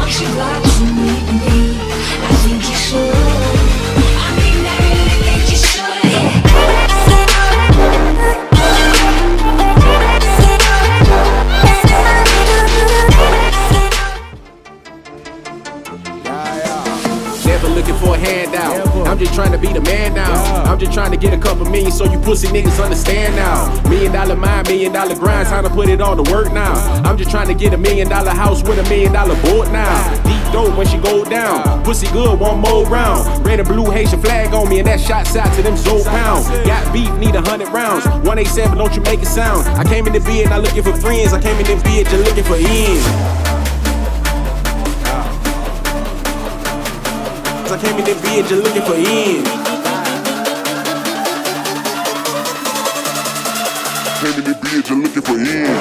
What you watching with me? I think you should. I think that really think you should. Never looking for a handout. I'm just trying to be the man now. I'm just trying to get a couple million so you pussy niggas understand now. $1 million mind, $1 million grind, time to put it all to work now. I'm just trying to get $1 million house with $1 million board now. Deep dope when she go down. Pussy good, one more round. Red and blue Haitian flag on me and that shot out to them so pounds. Got beef, need 100 rounds. 187, don't you make it sound. I came in the bed not looking for friends. I came in the bed just looking for ends. I came in the bed just looking for ends. Came in the bed just looking for ends.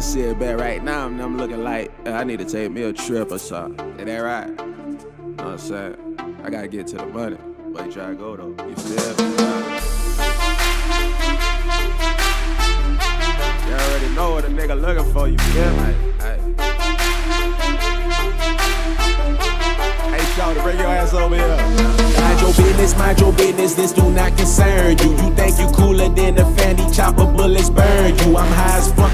Sit back right now, I'm looking like I need to take me a trip or something. Is that right? You know what I'm saying? I gotta get to the money. But you try to go though. You feel me? You already know what a nigga looking for, you feel me? Hey, shawty, bring your ass over here. Mind your business, this do not concern you. You think you cooler than the Fanny chopper bullets burn you. I'm high as fuck,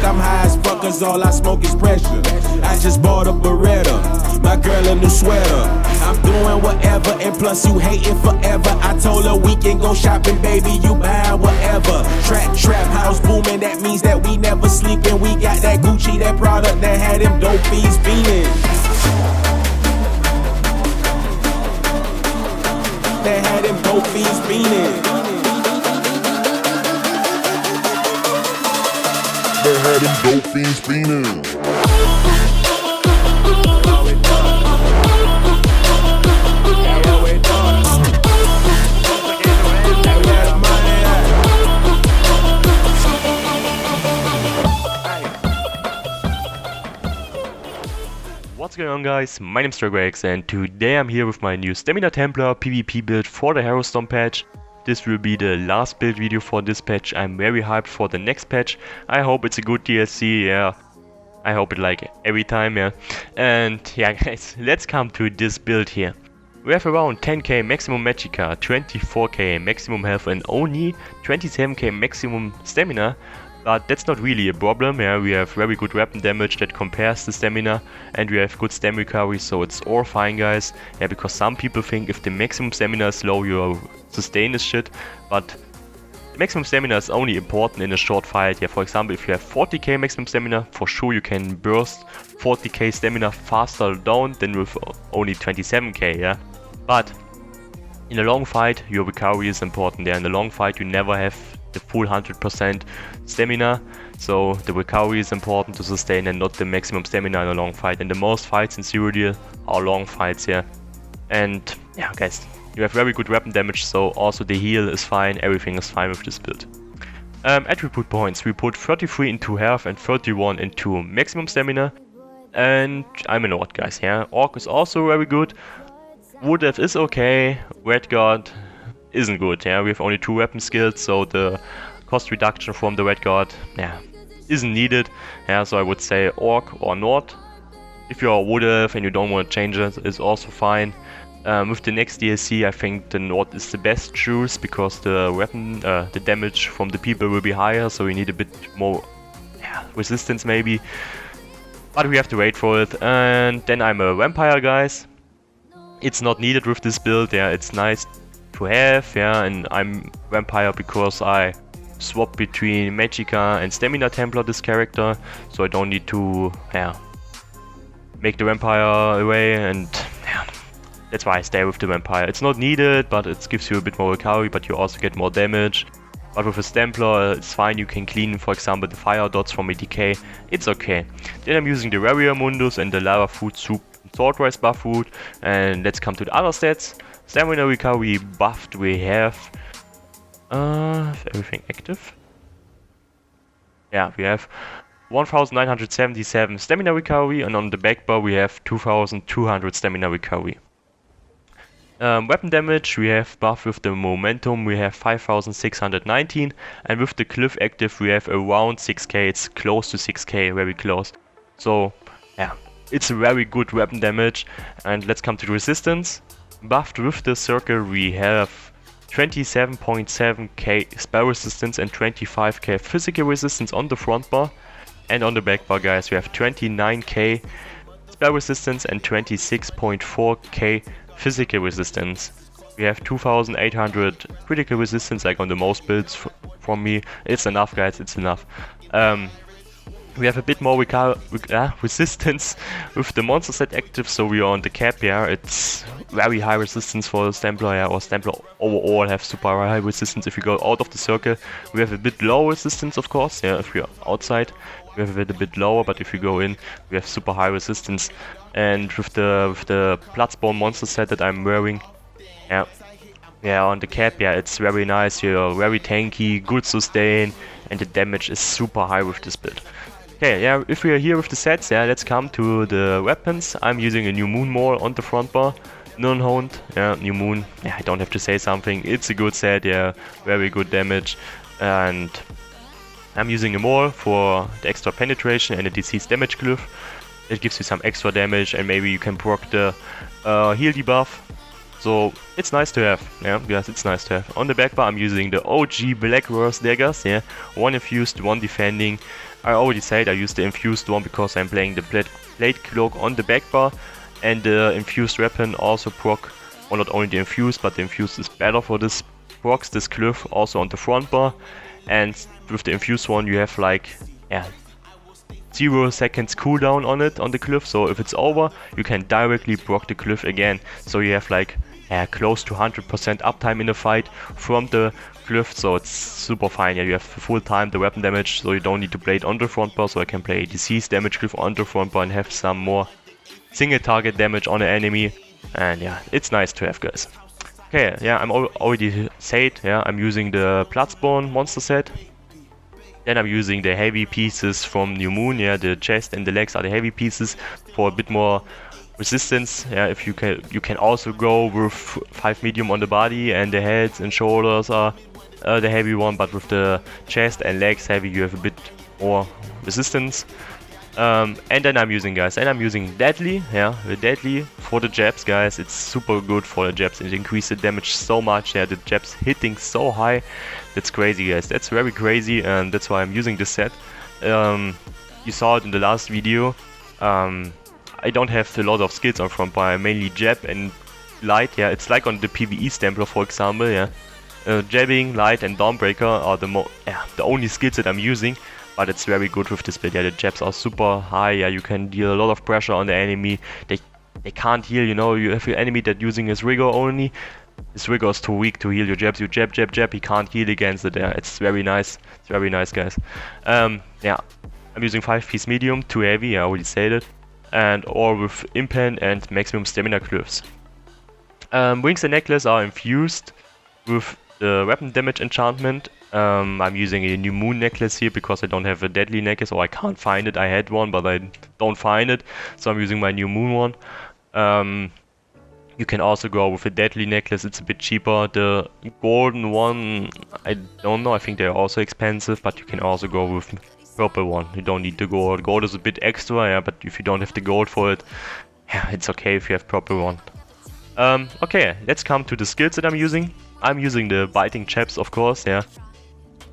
cause all I smoke is pressure. I just bought a Beretta, my girl a new sweater. I'm doing whatever, and plus you hating forever. I told her we can go shopping, baby, you buy whatever. Trap house booming, that means that we never sleeping. We got that Gucci, that product that had them dope fiends feeling. That had them dope fiends beating. That had them dope fiends beating. What's going on, guys? My name is DragooX and today I'm here with my new Stamina Templar PvP build for the HARROWSTORM patch. This will be the last build video for this patch. I'm very hyped for the next patch. I hope it's a good DLC, yeah. I hope it like every time, yeah. And yeah guys, let's come to this build here. We have around 10k maximum magicka, 24k maximum health and only 27k maximum stamina. But that's not really a problem, yeah, we have very good weapon damage that compares the stamina, and we have good stam recovery, so it's all fine, guys. Yeah, because some people think if the maximum stamina is low, you sustain this shit, but the maximum stamina is only important in a short fight. Yeah, for example, if you have 40k maximum stamina, for sure you can burst 40k stamina faster down than with only 27k, yeah. But in a long fight, your recovery is important. Yeah, in a long fight, you never have the full 100% stamina, so the recovery is important to sustain and not the maximum stamina in a long fight. And the most fights in Zero Deal are long fights, yeah. And yeah, guys, you have very good weapon damage, so also the heal is fine, everything is fine with this build. Attribute points, we put 33 into health and 31 into maximum stamina. And I'm an Orc, guys, yeah. Orc is also very good. Wood Elf is okay. Red Guard isn't good, yeah. We have only 2 weapon skills, so the cost reduction from the Red Guard, yeah, isn't needed. Yeah, so I would say Orc or Nord. If you're a Wood Elf and you don't want to change it, it's also fine. With the next DLC, I think the Nord is the best choice because the weapon, the damage from the people will be higher, so we need a bit more resistance maybe. But we have to wait for it. And then I'm a Vampire, guys. It's not needed with this build, yeah, it's nice to have, yeah, and I'm Vampire because I swap between Magicka and Stamina Templar this character, so I don't need to, yeah, make the Vampire away, and yeah, that's why I stay with the Vampire. It's not needed, but it gives you a bit more recovery, but you also get more damage. But with a Stamplar, it's fine, you can clean, for example, the fire dots from a decay, it's okay. Then I'm using the Warrior Mundus and the Lava Food Soup sword rise buff route. And let's come to the other stats. Stamina recovery buffed, we have everything active. Yeah, we have 1977 stamina recovery, and on the back bar we have 2200 stamina recovery. Weapon damage we have buff with the momentum, we have 5619, and with the cliff active we have around 6k, it's close to 6k, very close. So yeah, it's a very good weapon damage. And let's come to the resistance. Buffed with the circle we have 27.7k spell resistance and 25k physical resistance on the front bar. And on the back bar, guys, we have 29k spell resistance and 26.4k physical resistance. We have 2800 critical resistance, like on the most builds from me. It's enough, guys, it's enough. We have a bit more resistance with the monster set active, so we are on the cap, yeah. It's very high resistance for the Stamplar, yeah, or Stamplar overall have super high resistance. If you go out of the circle, we have a bit low resistance, of course, yeah. If we are outside, we have it a bit lower, but if you go in, we have super high resistance. And with the Bloodspawn monster set that I'm wearing, yeah, on the cap, yeah, it's very nice. You're very tanky, good sustain, and the damage is super high with this build. Okay, yeah, if we are here with the sets, yeah, let's come to the weapons. I'm using a New Moon Maul on the front bar. Nunhound, yeah, New Moon, yeah, I don't have to say something. It's a good set, yeah, very good damage. And I'm using a Maul for the extra penetration and the disease damage glyph. It gives you some extra damage, and maybe you can proc the heal debuff. So it's nice to have, yeah, guys, it's nice to have. On the back bar I'm using the OG Black Rose daggers, yeah, one infused, one defending. I already said I use the infused one because I'm playing the blade cloak on the back bar, and the infused weapon also proc, or not only the infused, but the infused is better for this, procs this glyph also on the front bar. And with the infused one you have like, yeah, 0 seconds cooldown on it, on the glyph, so if it's over you can directly proc the glyph again. So you have like close to 100% uptime in the fight from the glyph, so it's super fine. Yeah, you have full time the weapon damage, so you don't need to play it on the front bar. So I can play disease damage glyph on the front bar and have some more single target damage on the enemy. And yeah, it's nice to have, guys. Okay, yeah, I'm already said, yeah, I'm using the Bloodspawn monster set. Then I'm using the heavy pieces from New Moon, yeah, the chest and the legs are the heavy pieces for a bit more resistance. Yeah, if you can also go with 5 medium on the body, and the heads and shoulders are the heavy one, but with the chest and legs heavy you have a bit more resistance. And then I'm using, guys, and I'm using Deadly, yeah, the Deadly for the jabs, guys. It's super good for the jabs. It increases the damage so much, yeah, the jabs hitting so high. That's crazy, guys, that's very crazy, and that's why I'm using this set. You saw it in the last video. I don't have a lot of skills on front bar, mainly jab and light, yeah. It's like on the PvE Stamplar, for example, yeah. Jabbing, light and Dawnbreaker are the only skills that I'm using. But it's very good with this build, yeah, the jabs are super high, yeah, you can deal a lot of pressure on the enemy. They can't heal, you know, you have your enemy that using his rigor only. His rigor is too weak to heal your jabs, you jab, he can't heal against it, yeah, it's very nice, guys. Yeah, I'm using 5-piece medium, 2 heavy, I already said it, and all with impen and maximum stamina glyphs. Wings and necklace are infused with the weapon damage enchantment. I'm using a New Moon necklace here because I don't have a Deadly necklace, or I can't find it. I had one but I don't find it, so I'm using my New Moon one. You can also go with a Deadly necklace, it's a bit cheaper. The golden one, I don't know, I think they're also expensive, but you can also go with purple one. You don't need the gold. Gold is a bit extra, yeah, but if you don't have the gold for it, yeah, it's okay if you have purple one. Okay, let's come to the skills that I'm using. I'm using the Biting Chaps, of course, yeah.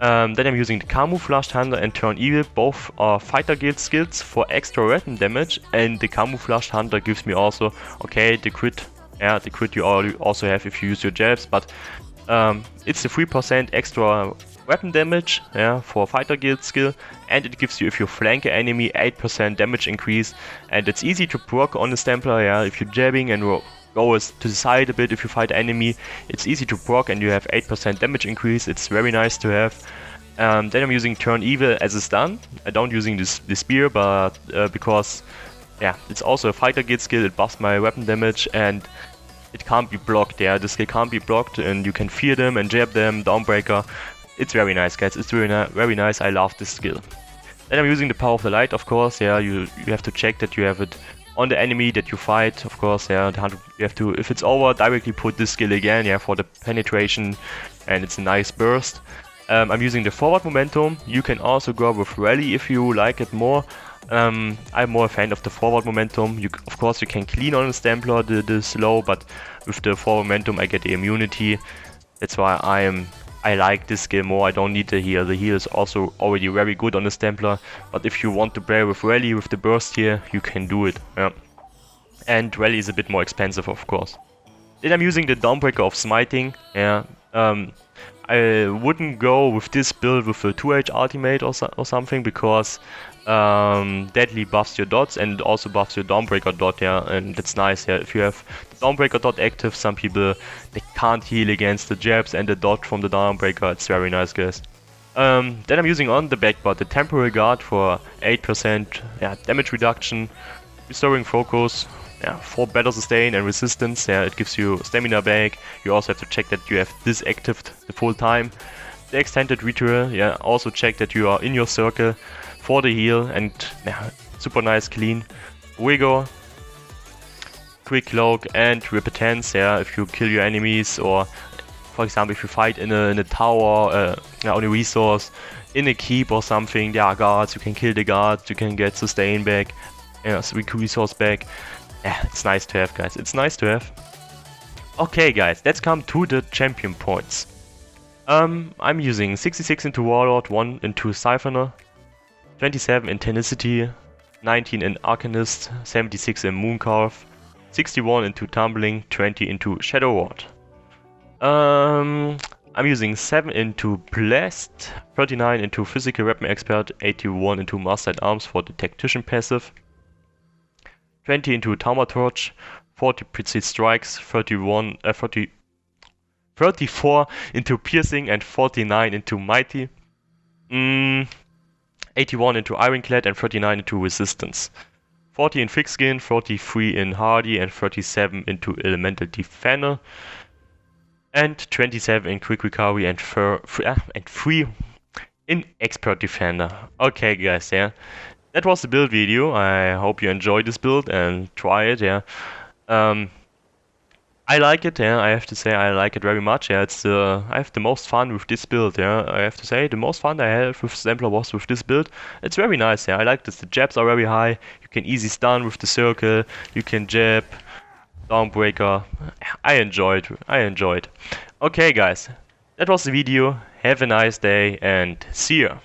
Then I'm using the Camouflaged Hunter and Turn Evil. Both are fighter guild skills for extra weapon damage, and the Camouflaged Hunter gives me also, okay, the crit. Yeah, the crit you also have if you use your jabs, but it's a 3% extra weapon damage, yeah, for fighter guild skill, and it gives you, if you flank an enemy, 8% damage increase, and it's easy to proc on the Stamplar, yeah, if you're jabbing and go to the side a bit, if you fight enemy, it's easy to proc and you have 8% damage increase. It's very nice to have. Then I'm using Turn Evil as a stun. I don't using the spear, but because yeah, it's also a fighter guild skill. It buffs my weapon damage and it can't be blocked. Yeah, the skill can't be blocked and you can fear them and jab them, downbreaker. It's very nice, guys. It's very nice. I love this skill. Then I'm using the power of the light, of course. Yeah, you have to check that you have it on the enemy that you fight, of course. Yeah, you have to, if it's over, directly put this skill again. Yeah, for the penetration, and it's a nice burst. I'm using the forward momentum. You can also go with rally if you like it more. I'm more a fan of the forward momentum. Of course, you can clean on the Stamplar the slow, but with the forward momentum, I get the immunity. That's why I like this skill more. I don't need the heal. The heal is also already very good on the Stamplar, but if you want to play with rally with the burst here, you can do it. Yeah. And rally is a bit more expensive, of course. Then I'm using the downbreaker of smiting. Yeah. I wouldn't go with this build with a 2H ultimate or something, because deadly buffs your dots and also buffs your downbreaker dot, yeah, and that's nice. Yeah, if you have the downbreaker dot active, some people, they can't heal against the jabs and the dot from the downbreaker. It's very nice, guys. Then I'm using on the backboard the temporary guard for 8% damage reduction, restoring focus, 4 battle sustain and resistance. Yeah, it gives you stamina back. You also have to check that you have this active the full time. The extended ritual, also check that you are in your circle for the heal, and super nice clean. Wiggle, quick cloak and repentance, if you kill your enemies, or for example if you fight in a tower, on a resource, in a keep or something, there are guards, you can kill the guards, you can get sustain back, resource back. It's nice to have, guys, it's nice to have. Okay guys, let's come to the champion points. I'm using 66 into Warlord, 1 into Siphoner, 27 in Tenacity, 19 in Arcanist, 76 in Mooncarve, 61 into Tumbling, 20 into Shadow Ward. I'm using 7 into Blast, 39 into Physical Weapon Expert, 81 into Master at Arms for the Tactician passive, 20 into Thaumaturge, 40 Precise Strikes, 34 into Piercing and 49 into Mighty. 81 into Ironclad and 39 into Resistance. 40 in Thick Skin, 43 in Hardy and 37 into Elemental Defender. And 27 in Quick Recovery and 3 in Expert Defender. Okay guys, that was the build video. I hope you enjoyed this build and try it, I like it, I have to say I like it very much. It's I have the most fun with this build, I have to say the most fun I had with Stamplar was with this build. It's very nice, I like this. The jabs are very high. You can easy stun with the circle. You can jab, downbreaker. I enjoyed. Okay, guys, that was the video. Have a nice day and see ya.